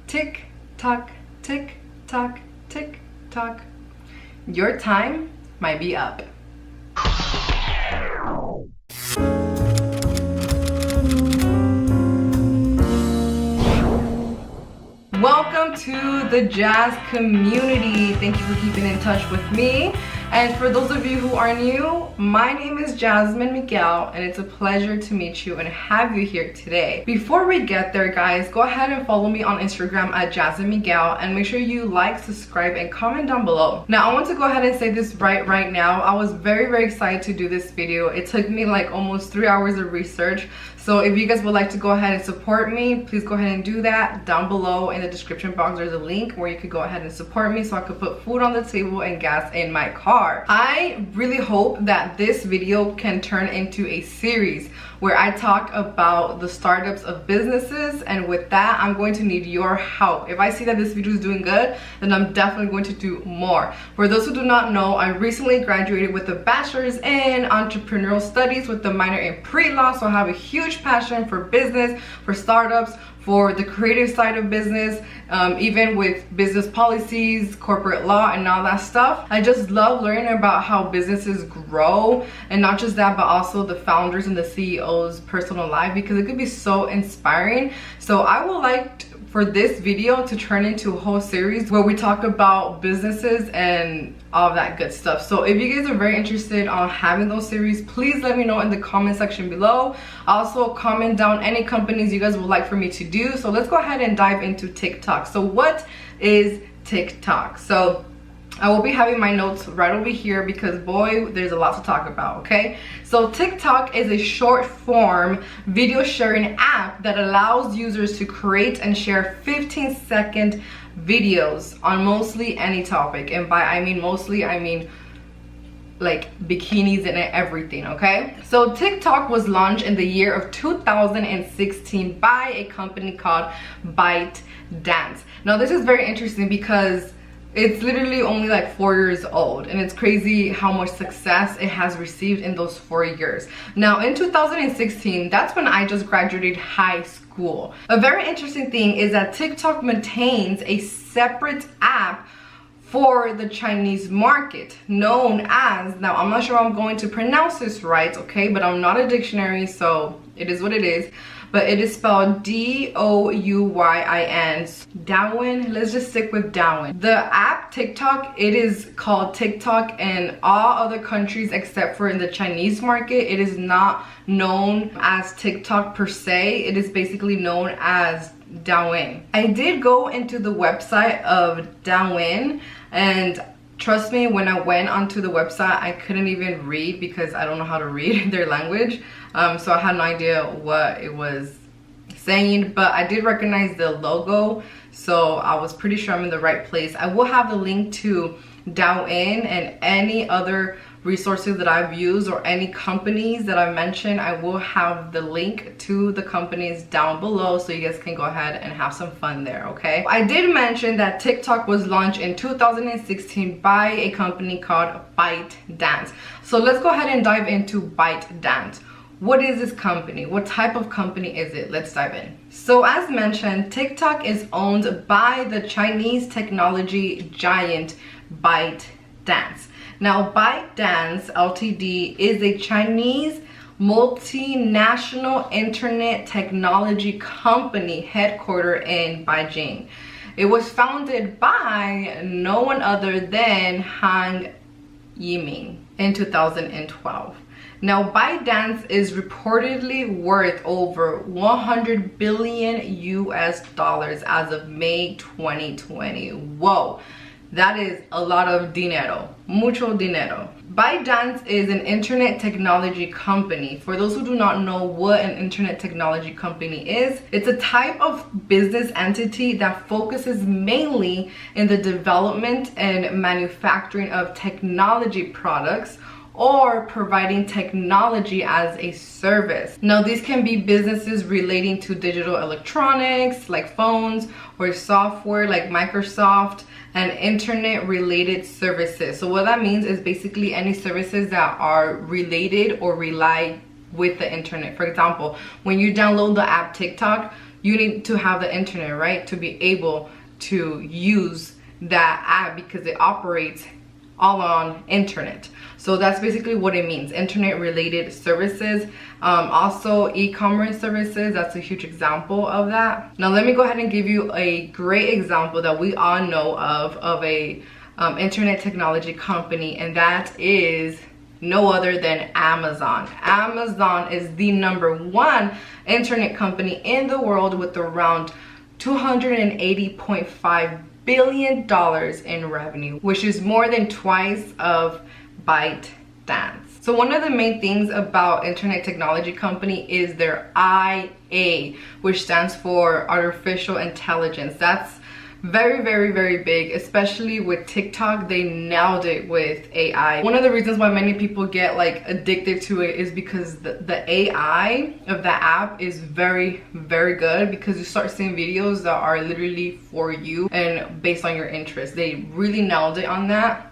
Tick tock, tick tock, tick tock. Your time might be up. Welcome to the jazz community. Thank you for keeping in touch with me. And for those of you who are new, my name is Jasmine Miguel, and it's a pleasure to meet you and have you here today. Before we get there, guys, go ahead and follow me on Instagram at Jasmine Miguel, and make sure you like, subscribe, and comment down below. Now, I want to go ahead and say this right now. I was very excited to do this video. It took me like almost 3 hours of research. So if you guys would like to go ahead and support me, please go ahead and do that. Down below in the description box, there's a link where you could go ahead and support me so I could put food on the table and gas in my car. I really hope that this video can turn into a series where I talk about the startups of businesses, and with that, I'm going to need your help. If I see that this video is doing good, then I'm definitely going to do more. For those who do not know, I recently graduated with a bachelor's in entrepreneurial studies with a minor in pre-law, so I have a huge passion for business, for startups, for the creative side of business, even with business policies, corporate law, and all that stuff. I just love learning about how businesses grow, and not just that, but also the founders and the CEOs' personal life, because it could be so inspiring. So I would like for this video to turn into a whole series where we talk about businesses and all that good stuff. So if you guys are very interested on having those series, please let me know in the comment section below. Also comment down any companies you guys would like for me to do. So let's go ahead and dive into TikTok. So what is TikTok? So I will be having my notes right over here because boy, there's a lot to talk about, okay? So TikTok is a short form video sharing app that allows users to create and share 15-second videos on mostly any topic. And by I mean mostly, I mean like bikinis and everything, okay? So TikTok was launched in the year of 2016 by a company called ByDance. Now this is very interesting because it's literally only like 4 years old, and it's crazy how much success it has received in those 4 years. Now in 2016, that's when I just graduated high school. A very interesting thing is that TikTok maintains a separate app for the Chinese market known as, now I'm not sure I'm going to pronounce this right, okay, but I'm not a dictionary, so it is what it is, but it is spelled D-O-U-Y-I-N, Douyin. Let's just stick with Douyin. The app TikTok, it is called TikTok in all other countries except for in the Chinese market. It is not known as TikTok per se. It is basically known as Douyin. I did go into the website of Douyin, and trust me, when I went onto the website, I couldn't even read because I don't know how to read their language. So I had no idea what it was saying, but I did recognize the logo, so I was pretty sure I'm in the right place. I will have the link to Douyin and any other resources that I've used or any companies that I mentioned. I will have the link to the companies down below so you guys can go ahead and have some fun there, okay? I did mention that TikTok was launched in 2016 by a company called ByDance. So let's go ahead and dive into ByDance. What is this company? What type of company is it? Let's dive in. So as mentioned, TikTok is owned by the Chinese technology giant ByteDance. Now, ByteDance Ltd is a Chinese multinational internet technology company headquartered in Beijing. It was founded by no one other than Zhang Yiming in 2012. Now, ByteDance is reportedly worth over 100 billion US dollars as of May 2020. Whoa. That is a lot of dinero, mucho dinero. ByteDance is an internet technology company. For those who do not know what an internet technology company is, it's a type of business entity that focuses mainly in the development and manufacturing of technology products or providing technology as a service. Now, these can be businesses relating to digital electronics like phones, or software like Microsoft, and internet related services. So what that means is basically any services that are related or rely with the internet. For example, when you download the app TikTok, you need to have the internet, right, to be able to use that app because it operates all on internet. So that's basically what it means, internet related services. Also e-commerce services, that's a huge example of that. Now let me go ahead and give you a great example that we all know of a internet technology company, and that is no other than Amazon. Amazon is the #1 internet company in the world with around $280.5 billion in revenue, which is more than twice of ByDance. So one of the main things about internet technology company is their IA, which stands for artificial intelligence. That's very, very, very big, especially with TikTok. They nailed it with AI. One of the reasons why many people get like addicted to it is because the AI of the app is very, very good, because you start seeing videos that are literally for you and based on your interest. They really nailed it on that,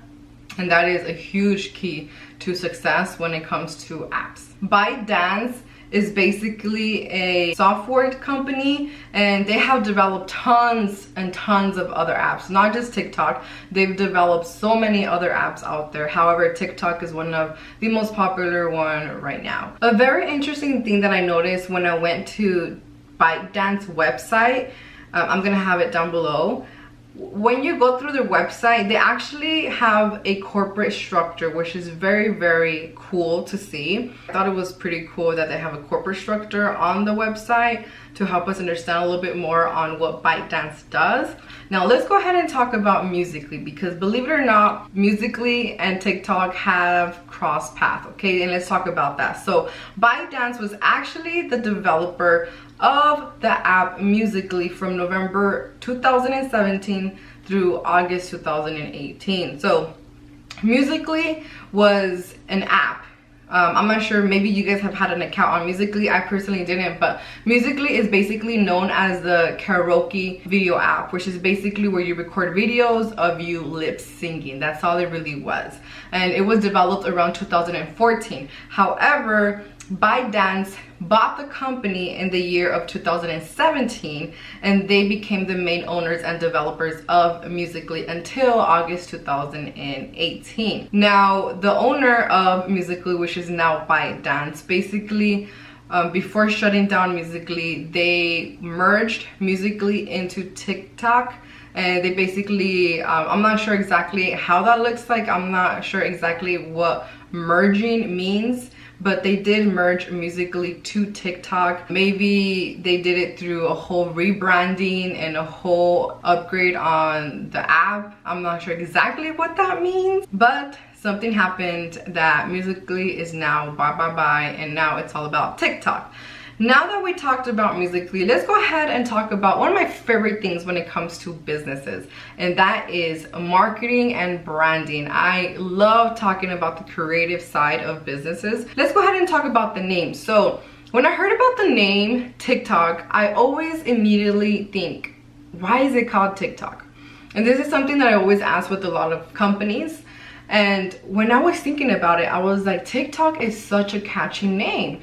and that is a huge key to success when it comes to apps. ByDance is basically a software company, and they have developed tons and tons of other apps, not just TikTok. They've developed so many other apps out there. However, TikTok is one of the most popular one right now. A very interesting thing that I noticed when I went to ByDance website, I'm gonna have it down below. When you go through their website, they actually have a corporate structure, which is very, very cool to see. I thought it was pretty cool that they have a corporate structure on the website to help us understand a little bit more on what ByDance does. Now let's go ahead and talk about Musical.ly, because believe it or not, Musical.ly and TikTok have crossed paths, okay? And let's talk about that. So ByDance was actually the developer of the app Musical.ly from November 2017 through August 2018. So Musical.ly was an app. I'm not sure, maybe you guys have had an account on Musical.ly. I personally didn't, but Musical.ly is basically known as the karaoke video app, which is basically where you record videos of you lip singing. That's all it really was. And it was developed around 2014. However, ByDance bought the company in the year of 2017, and they became the main owners and developers of Musical.ly until August 2018. Now, the owner of Musical.ly, which is now ByDance, basically before shutting down Musical.ly, they merged Musical.ly into TikTok. And they basically, I'm not sure exactly how that looks like. I'm not sure exactly what merging means, but they did merge Musical.ly to TikTok. Maybe they did it through a whole rebranding and a whole upgrade on the app. I'm not sure exactly what that means, but something happened that Musical.ly is now bye, and now it's all about TikTok. Now that we talked about Musical.ly, let's go ahead and talk about one of my favorite things when it comes to businesses, and that is marketing and branding. I love talking about the creative side of businesses. Let's go ahead and talk about the name. So when I heard about the name TikTok, I always immediately think, why is it called TikTok? And this is something that I always ask with a lot of companies. And when I was thinking about it, I was like, TikTok is such a catchy name.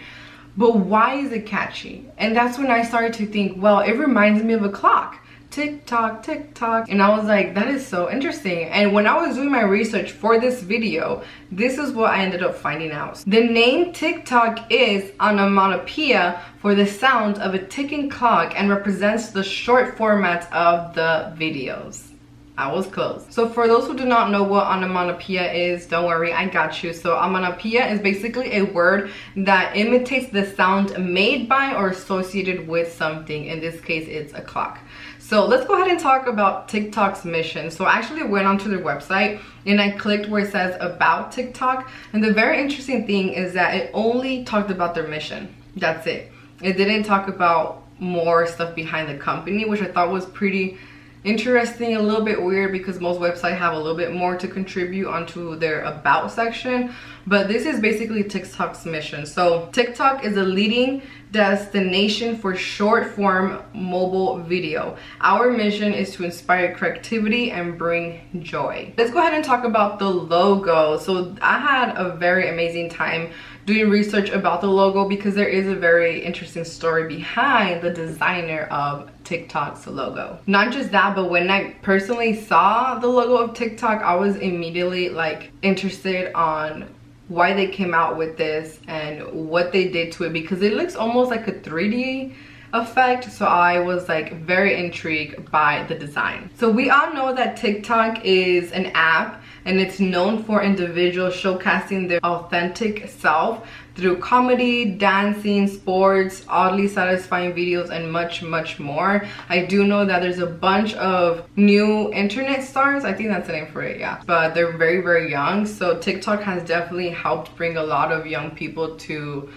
But why is it catchy? And that's when I started to think, well, it reminds me of a clock. Tick tock, tick tock. And I was like, that is so interesting. And when I was doing my research for this video, this is what I ended up finding out. The name TikTok is onomatopoeia for the sound of a ticking clock and represents the short format of the videos. I was close. So for those who do not know what onomatopoeia is, don't worry, I got you. So onomatopoeia is basically a word that imitates the sound made by or associated with something. In this case, it's a clock. So let's go ahead and talk about TikTok's mission. So I actually went onto their website and I clicked where it says about TikTok. And the very interesting thing is that it only talked about their mission. That's it. It didn't talk about more stuff behind the company, which I thought was pretty interesting, a little bit weird, because most websites have a little bit more to contribute onto their about section. But this is basically TikTok's mission. So TikTok is a leading destination for short form mobile video. Our mission is to inspire creativity and bring joy. Let's go ahead and talk about the logo. So I had a very amazing time doing research about the logo because there is a very interesting story behind the designer of TikTok's logo. Not just that, but when I personally saw the logo of TikTok, I was immediately like interested on why they came out with this and what they did to it, because it looks almost like a 3D effect. So I was like very intrigued by the design. So we all know that TikTok is an app and it's known for individuals showcasing their authentic self through comedy, dancing, sports, oddly satisfying videos, and much more. I do know that there's a bunch of new internet stars, I think that's the name for it, yeah, but they're very young. So TikTok has definitely helped bring a lot of young people to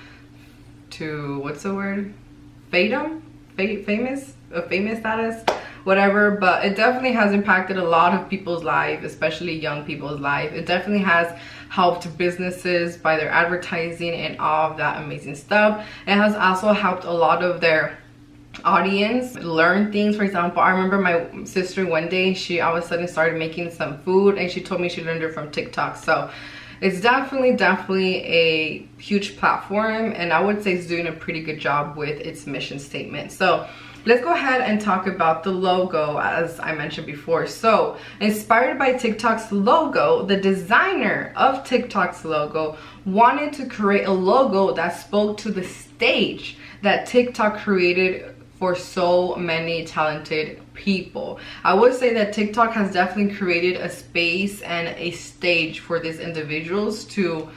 what's the word, famous status, whatever. But it definitely has impacted a lot of people's life, especially young people's life. It definitely has helped businesses by their advertising and all of that amazing stuff. It has also helped a lot of their audience learn things. For example, I remember my sister one day, she all of a sudden started making some food and she told me she learned it from TikTok. So it's definitely a huge platform, and I would say it's doing a pretty good job with its mission statement. So let's go ahead and talk about the logo, as I mentioned before. So inspired by TikTok's logo, the designer of TikTok's logo wanted to create a logo that spoke to the stage that TikTok created for so many talented people. I would say that TikTok has definitely created a space and a stage for these individuals to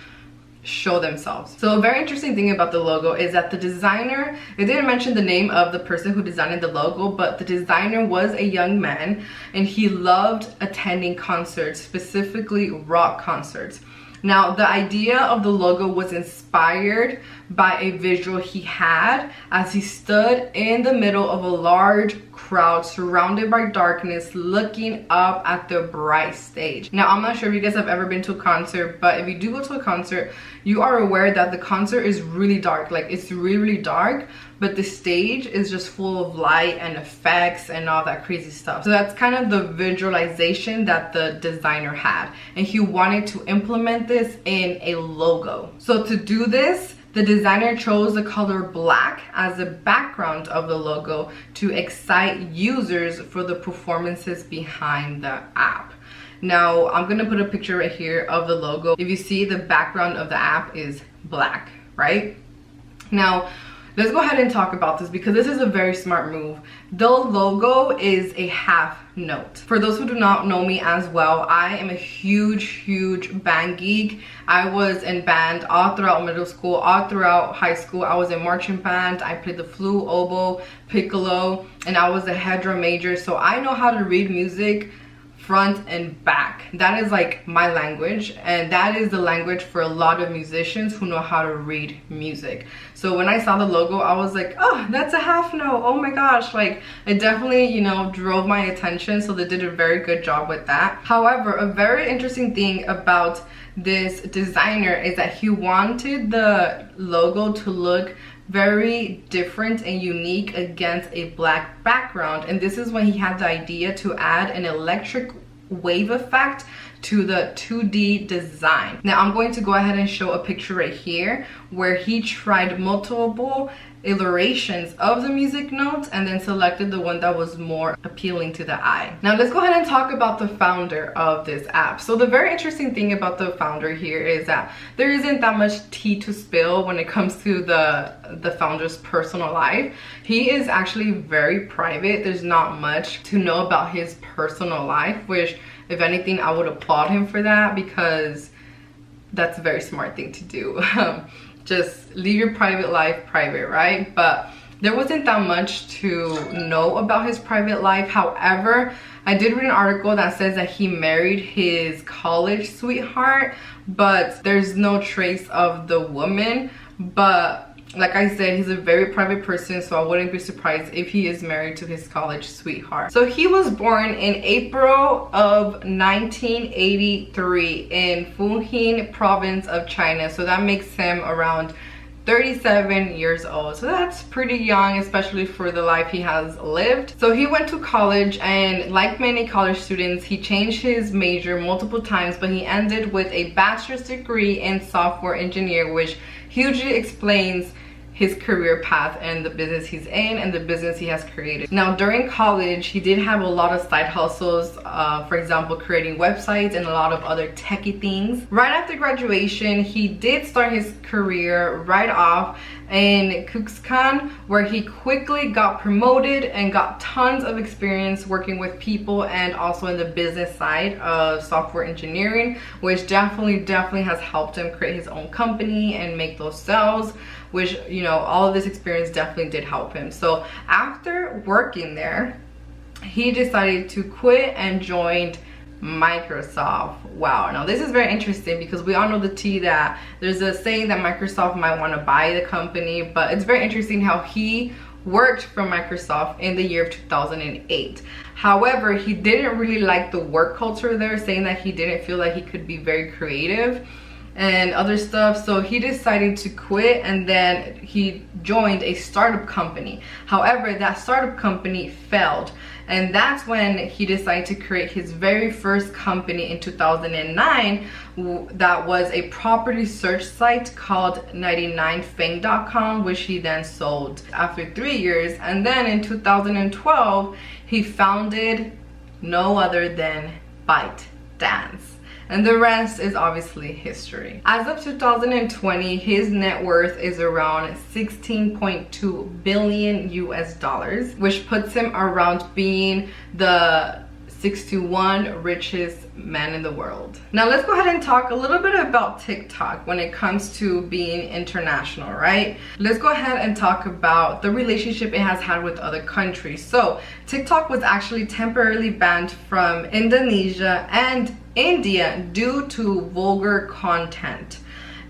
show themselves. So a very interesting thing about the logo is that the designer, it didn't mention the name of the person who designed the logo, but the designer was a young man and he loved attending concerts, specifically rock concerts. Now, the idea of the logo was inspired by a visual he had as he stood in the middle of a large crowd surrounded by darkness, looking up at the bright stage. Now, I'm not sure if you guys have ever been to a concert, but if you do go to a concert, you are aware that the concert is really dark. Like, it's really dark, but the stage is just full of light and effects and all that crazy stuff. So that's kind of the visualization that the designer had, and he wanted to implement this in a logo. So to do this, the designer chose the color black as the background of the logo to excite users for the performances behind the app. Now, I'm gonna put a picture right here of the logo. If you see, the background of the app is black, right? Now, let's go ahead and talk about this because this is a very smart move. The logo is a half note. For those who do not know me as well, I am a huge band geek. I was in band all throughout middle school, all throughout high school. I was in marching band. I played the flute, oboe, piccolo, and I was a head drum major. So I know how to read music front and back. That is like my language, and that is the language for a lot of musicians who know how to read music. So when I saw the logo, I was like, oh, that's a half note. Oh my gosh, like it definitely, you know, drove my attention. So they did a very good job with that. However, a very interesting thing about this designer is that he wanted the logo to look very different and unique against a black background, and this is when he had the idea to add an electric wave effect to the 2D design. Now I'm going to go ahead and show a picture right here where he tried multiple iterations of the music notes and then selected the one that was more appealing to the eye. Now let's go ahead and talk about the founder of this app. So the very interesting thing about the founder here is that there isn't that much tea to spill when it comes to the founder's personal life. He is actually very private. There's not much to know about his personal life, which if anything, I would applaud him for that because that's a very smart thing to do. Just leave your private life private, right? But there wasn't that much to know about his private life. However, I did read an article that says that he married his college sweetheart, but there's no trace of the woman. But like I said, he's a very private person, so I wouldn't be surprised if he is married to his college sweetheart. So he was born in April of 1983 in Fujian province of China. So that makes him around 37 years old. So that's pretty young, especially for the life he has lived. So he went to college, and like many college students, he changed his major multiple times, but he ended with a bachelor's degree in software engineer, which hugely explains his career path and the business he's in and the business he has created. Now, during college, he did have a lot of side hustles, for example, creating websites and a lot of other techie things. Right after graduation, he did start his career right off in Kuxkan, where he quickly got promoted and got tons of experience working with people and also in the business side of software engineering, which definitely has helped him create his own company and make those sales, which, you know, all of this experience definitely did help him. So after working there, he decided to quit and joined Microsoft. Wow, now this is very interesting because we all know the tea that there's a saying that Microsoft might want to buy the company, but it's very interesting how he worked for Microsoft in the year of 2008. However, he didn't really like the work culture there, saying that he didn't feel like he could be very creative and other stuff. So he decided to quit, and then he joined a startup company. However, that startup company failed, and that's when he decided to create his very first company in 2009 that was a property search site called 99fang.com, which he then sold after 3 years. And then in 2012 he founded no other than ByDance. And the rest is obviously history. As of 2020, his net worth is around 16.2 billion US dollars, which puts him around being the 61 richest man in the world. Now let's go ahead and talk a little bit about TikTok when it comes to being international, right? Let's go ahead and talk about the relationship it has had with other countries. So TikTok was actually temporarily banned from Indonesia and India due to vulgar content.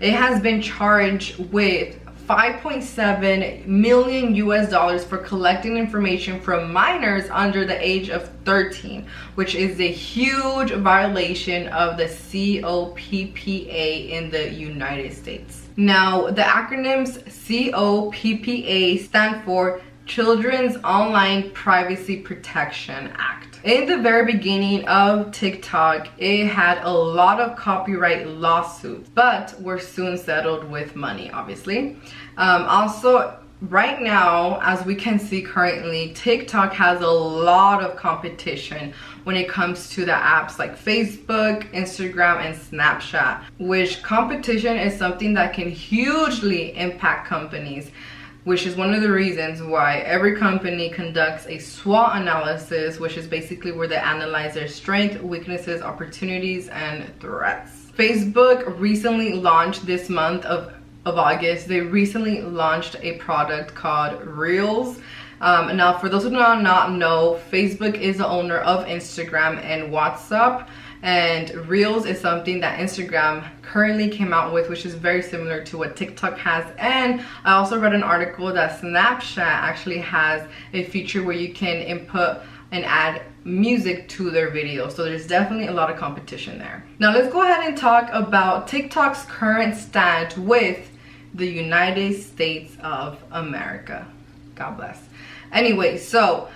It has been charged with 5.7 million US dollars for collecting information from minors under the age of 13, which is a huge violation of the COPPA in the United States. Now, the acronyms COPPA stand for Children's Online Privacy Protection Act. In the very beginning of TikTok, it had a lot of copyright lawsuits, but were soon settled with money, obviously. Also, right now, as we can see currently, TikTok has a lot of competition when it comes to the apps like Facebook, Instagram, and Snapchat, which competition is something that can hugely impact companies, which is one of the reasons why every company conducts a SWOT analysis, which is basically where they analyze their strengths, weaknesses, opportunities, and threats. Facebook recently launched this month of August, they recently launched a product called Reels. Now, for those who do not know, Facebook is the owner of Instagram and WhatsApp, and Reels is something that Instagram currently came out with, which is very similar to what TikTok has. And I also read an article that Snapchat actually has a feature where you can input and add music to their videos. So there's definitely a lot of competition there. Now let's go ahead and talk about TikTok's current stand with the United States of America. God bless. Anyway, so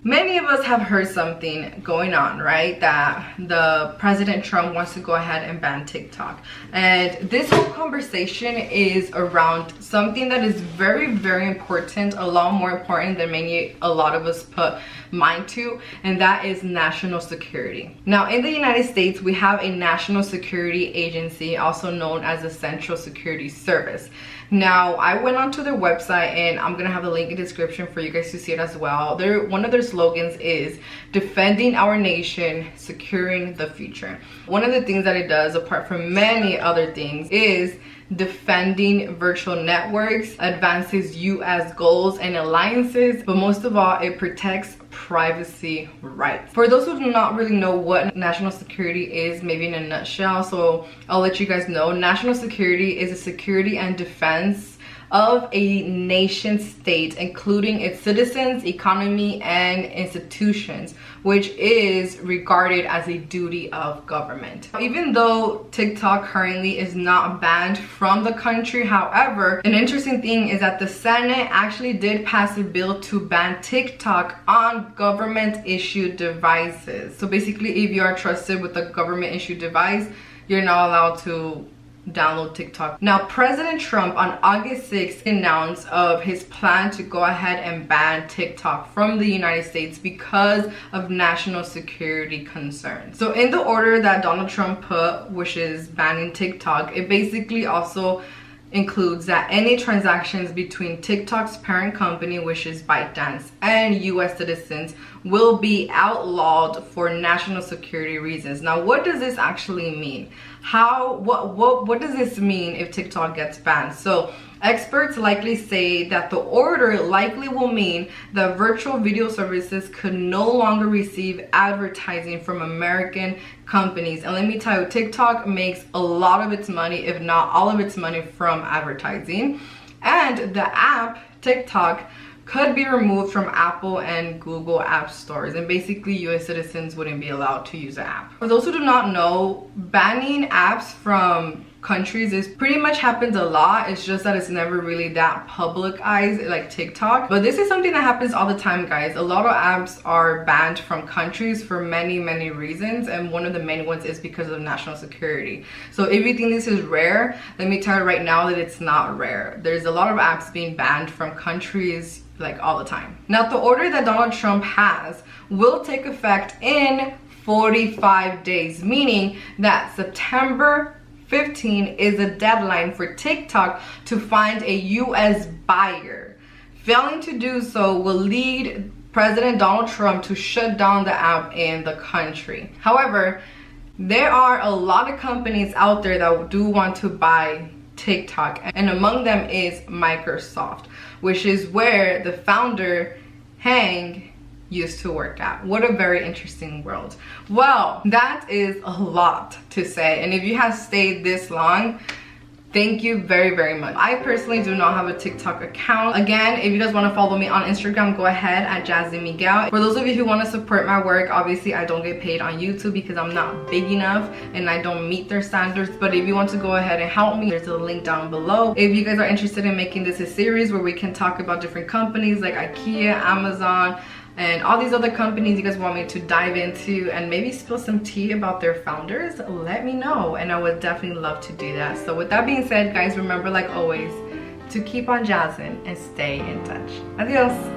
many of us have heard something going on, right? That the President Trump wants to go ahead and ban TikTok. And this whole conversation is around something that is very, very important, a lot more important than a lot of us put mind to, and that is national security. Now, in the United States, we have a national security agency, also known as the Central Security Service. Now, I went onto their website, and I'm gonna have the link in the description for you guys to see it as well. One of their slogans is defending our nation, securing the future. One of the things that it does, apart from many other things, is defending virtual networks, advances US goals and alliances, but most of all, it protects privacy rights. For those who do not really know what national security is, maybe in a nutshell, so I'll let you guys know. National security is a security and defense of a nation state, including its citizens, economy, and institutions, which is regarded as a duty of government. Even though TikTok currently is not banned from the country, however, an interesting thing is that the Senate actually did pass a bill to ban TikTok on government-issued devices. So basically, if you are trusted with a government-issued device, you're not allowed to download TikTok. Now, President Trump on August 6th announced of his plan to go ahead and ban TikTok from the United States because of national security concerns. So in the order that Donald Trump put, which is banning TikTok, it basically also includes that any transactions between TikTok's parent company, which is ByDance, and US citizens will be outlawed for national security reasons. Now, what does this actually mean? What does this mean if TikTok gets banned? So experts likely say that the order likely will mean that virtual video services could no longer receive advertising from American companies. And let me tell you, TikTok makes a lot of its money, if not all of its money, from advertising. And the app, TikTok, could be removed from Apple and Google app stores, and basically US citizens wouldn't be allowed to use the app. For those who do not know, banning apps from countries is pretty much happens a lot. It's just that it's never really that publicized like TikTok, but this is something that happens all the time, guys. A lot of apps are banned from countries for many reasons, and one of the main ones is because of national security. So if you think this is rare, let me tell you right now that it's not rare. There's a lot of apps being banned from countries like all the time. Now, the order that Donald Trump has will take effect in 45 days, meaning that September 15 is a deadline for TikTok to find a US buyer. Failing to do so will lead President Donald Trump to shut down the app in the country. However, there are a lot of companies out there that do want to buy TikTok, and among them is Microsoft, which is where the founder Hang used to work at. What a very interesting world. Well, that is a lot to say, and if you have stayed this long, thank you very much. I personally do not have a TikTok account. Again, if you guys want to follow me on Instagram, go ahead at Jazzy Miguel. For those of you who want to support my work, obviously I don't get paid on YouTube because I'm not big enough and I don't meet their standards. But if you want to go ahead and help me, there's a link down below. If you guys are interested in making this a series where we can talk about different companies like IKEA, Amazon, and all these other companies you guys want me to dive into and maybe spill some tea about their founders, let me know, and I would definitely love to do that. So with that being said, guys, remember, like always, to keep on jazzing and stay in touch. Adios.